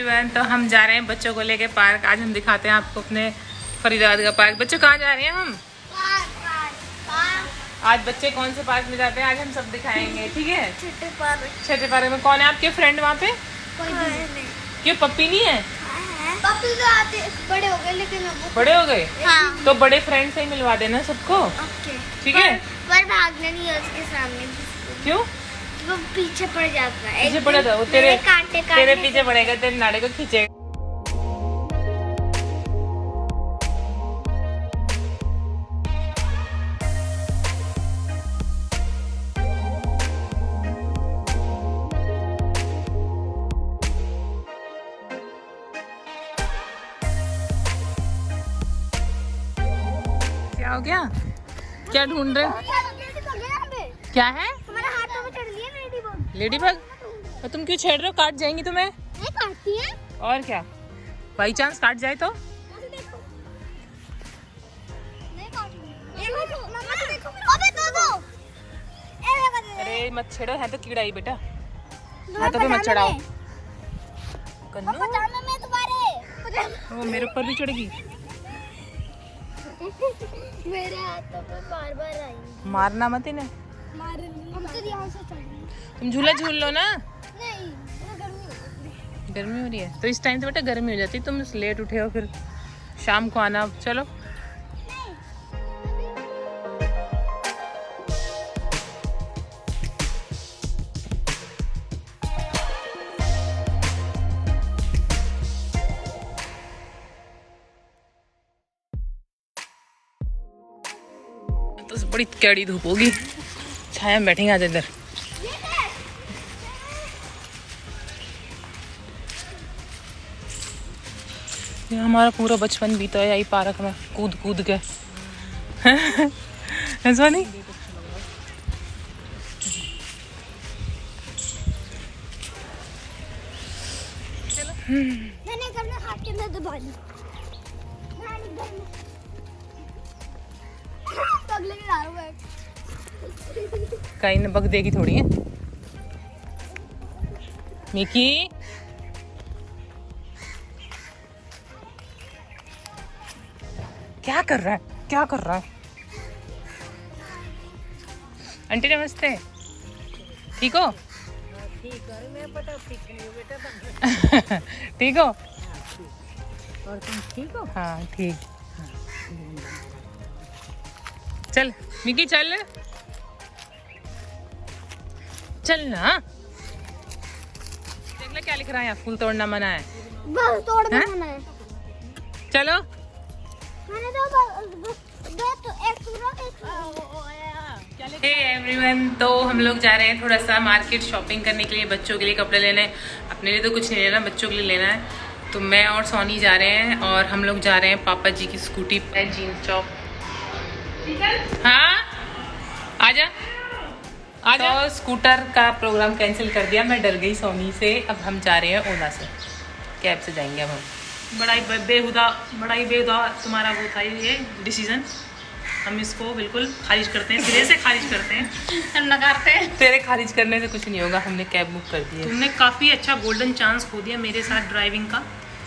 Everyone, तो हम जा रहे हैं बच्चों को लेके पार्क। आज हम दिखाते हैं आपको अपने फरीदाबाद का पार्क। बच्चों कहाँ जा रहे हैं हम? आज बच्चे कौन से पार्क में जाते हैं आज हम सब दिखाएंगे, ठीक है? छठे पार्क में। कौन है आपके फ्रेंड वहाँ पे? क्यों पप्पी नहीं है? पप्पी तो आते बड़े हो गए, लेकिन बड़े हो गए? हाँ। तो बड़े फ्रेंड से ही मिलवा देना सबको, ठीक है? पर भागना नहीं है उसके सामने। क्यों? वो पीछे पड़ जाता है। पीछे पड़ा था वो तेरे कांटे पीछे पड़ेगा, तेरे नाड़े को खींचेगा। क्या हो गया? क्या ढूंढ रहे हो? क्या है? हमारे हाथों में चढ़ लिया लेडीबग। लेडीबग? तो तुम क्यों छेड़ रहे हो? काट जाएंगी तुम्हें। नहीं काटती है। और क्या, बाई चांस काट जाए तो? नहीं काटूंगी। मम्मा देखो। अबे दो। अरे मत छेड़ो, है तो कीड़ा ही बेटा, हाथों पे मत चढ़ाओ। कन्नू मैं तुम्हारे वो मेरे ऊपर भी चढ़ेगी। मेरे हाथों पे बार आएंगी। मारना मत इन्हें। हम तो यहाँ से चढ़ रहे। तुम झूला झूल लो ना। नहीं, गर्मी हो रही है तो इस टाइम से बेटा गर्मी हो जाती है। तुम लेट उठे हो, फिर शाम को आना। चलो तो बड़ी कड़ी धूप होगी, छाया में बैठेंगे आज इधर। ये हमारा पूरा बचपन बीता है यही पार्क में कूद कूद के। ऐसा नहीं? मैंने घर में हाथ के अंदर दबा ली। पगले के डालो बैठ। कहीं न बग देगी थोड़ी है। मिकी क्या कर रहा है? क्या कर रहा है? आंटी नमस्ते, ठीक हो? ठीक हो? और तुम ठीक हो? हाँ ठीक। चल मिकी चल चल ना। देख ले क्या लिख रहा है यहाँ, फूल तोड़ना मना है। बस तोड़ हैं? देना है। चलो मैंने तो एक हे एवरीवन, तो हम लोग जा रहे हैं थोड़ा सा मार्केट शॉपिंग करने के लिए, बच्चों के लिए कपड़े लेने। अपने लिए तो कुछ नहीं लेना, बच्चों के लिए लेना है। तो मैं और सोनी जा रहे हैं और हम लोग जा रहे हैं पापा जी की स्कूटी पे जीन्स टॉप। हाँ आजा आजा। तो स्कूटर का प्रोग्राम कैंसिल कर दिया, मैं डर गई सोनी से। अब हम जा रहे हैं ओला से, कैब से जाएंगे अब हम। बड़ा ही बेहुदा तुम्हारा वो था ये डिसीजन। हम इसको बिल्कुल खारिज करते हैं, सिरे से खारिज करते हैं, हम नकारते हैं। तेरे खारिज करने से कुछ नहीं होगा, हमने कैब बुक कर दी है। तुमने काफ़ी अच्छा गोल्डन चांस खो दिया मेरे साथ ड्राइविंग का।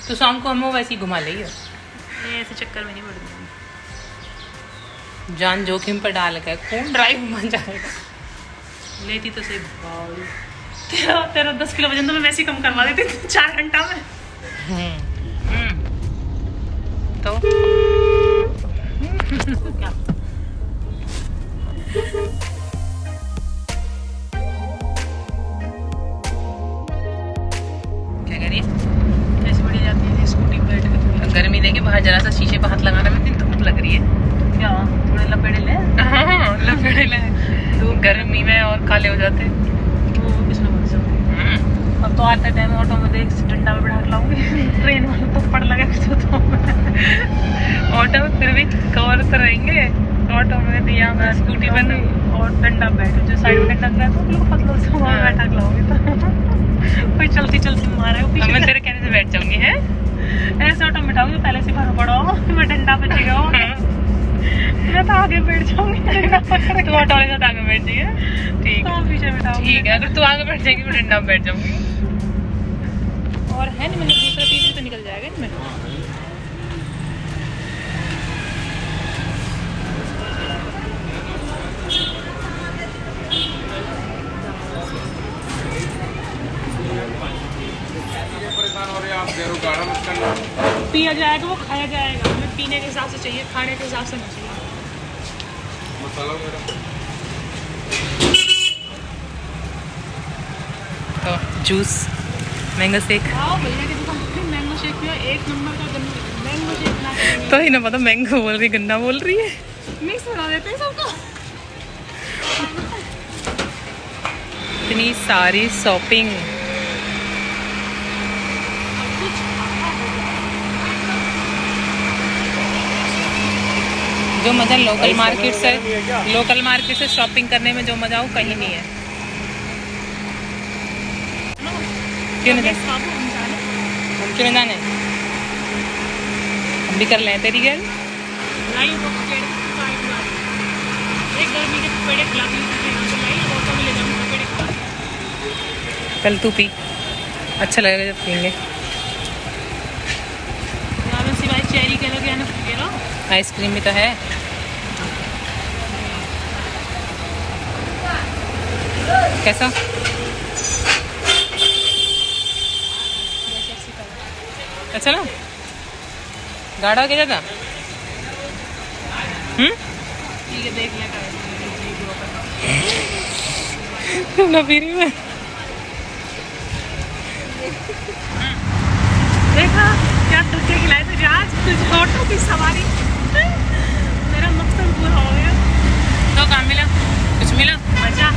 तो शाम को हम वैसे ही घुमा लेंगे, ऐसे चक्कर में नहीं पड़ गया। जान जोखिम पर डाल के कौन ड्राइव बन जाएगा। लेती तो सही तेरा 10 किलो वजन तो मैं वैसे ही कम करवा देती 4 घंटा में। तो क्या करिए, ऐसे बढ़िया जाती है स्कूटी बैठ के। गर्मी देखे बाहर, जरा सा शीशे पर हाथ लगाना में इतनी धूप लग रही है। क्या थोड़े लपेड़े ले? हाँ लपेड़े ले, तो गर्मी में और काले हो जाते। अब तो आते टाइम ऑटो में देख डंडा में बैठा लाऊंगी। ट्रेन वाला तो पड़ लगा तो ऑटो में फिर भी कवर तो रहेंगे। ऑटो में दिया मैं स्कूटी पर और डंडा बैठो, जो साइड में डंडा रहता है लोग पतलों से वहाँ बैठा लाऊंगी। तो कोई चलती मारा है, मैं तेरे कहने से बैठ जाऊंगी। है ऐसे ऑटो में बैठाऊंगी, पहले से भर पड़ो मैं डंडा पे जगह मैं तो आगे बैठ जाऊंगी। तू ऑटो वाले साथ आगे बैठ जाइए, ठीक है? पीछे बैठाऊंगी। ठीक है, अगर तू आगे बैठ जाएगी मैं डंडा पे बैठ जाऊंगी। और है नहीं, मतलब दूसरा पीस भी तो निकल जाएगा इनमें। परेशान हो रहे हैं आप, देरो गाढ़ा मत करना। पिया जाएगा वो, खाया जाएगा, हमें पीने के हिसाब से चाहिए, खाने के हिसाब से नहीं चाहिए। मसाला वगैरह तो जूस, मैंगो शेक। आओ भैया की दुकान पे मैंगो शेक पियो, एक नंबर का मैंगो शेक बना के देंगे। तो ही ना पता, मैंगो बोल रही, गन्ना बोल रही है। मिक्स बना देते हैं सबको। इतनी सारी शॉपिंग। जो मज़ा लोकल मार्केट से शॉपिंग करने में जो मज़ा वो कहीं नहीं है। क्यों नहीं जाने? क्यों नहीं जाने? हम भी कर लें तेरी गैल। कल तू पी, अच्छा लगेगा जब पियेंगे। सिवाय चेरी के लगे ना आइसक्रीम भी तो है। कैसा? अच्छा ना, गाढ़ा हो गया ज़्यादा। ठीक है, देख लेगा ना पीरी में। देखा क्या तुझे खिलाए थे आज, तुझे ऑटो की सवारी। मेरा मकसद पूरा हो गया। तो काम मिला, कुछ मिला? मजा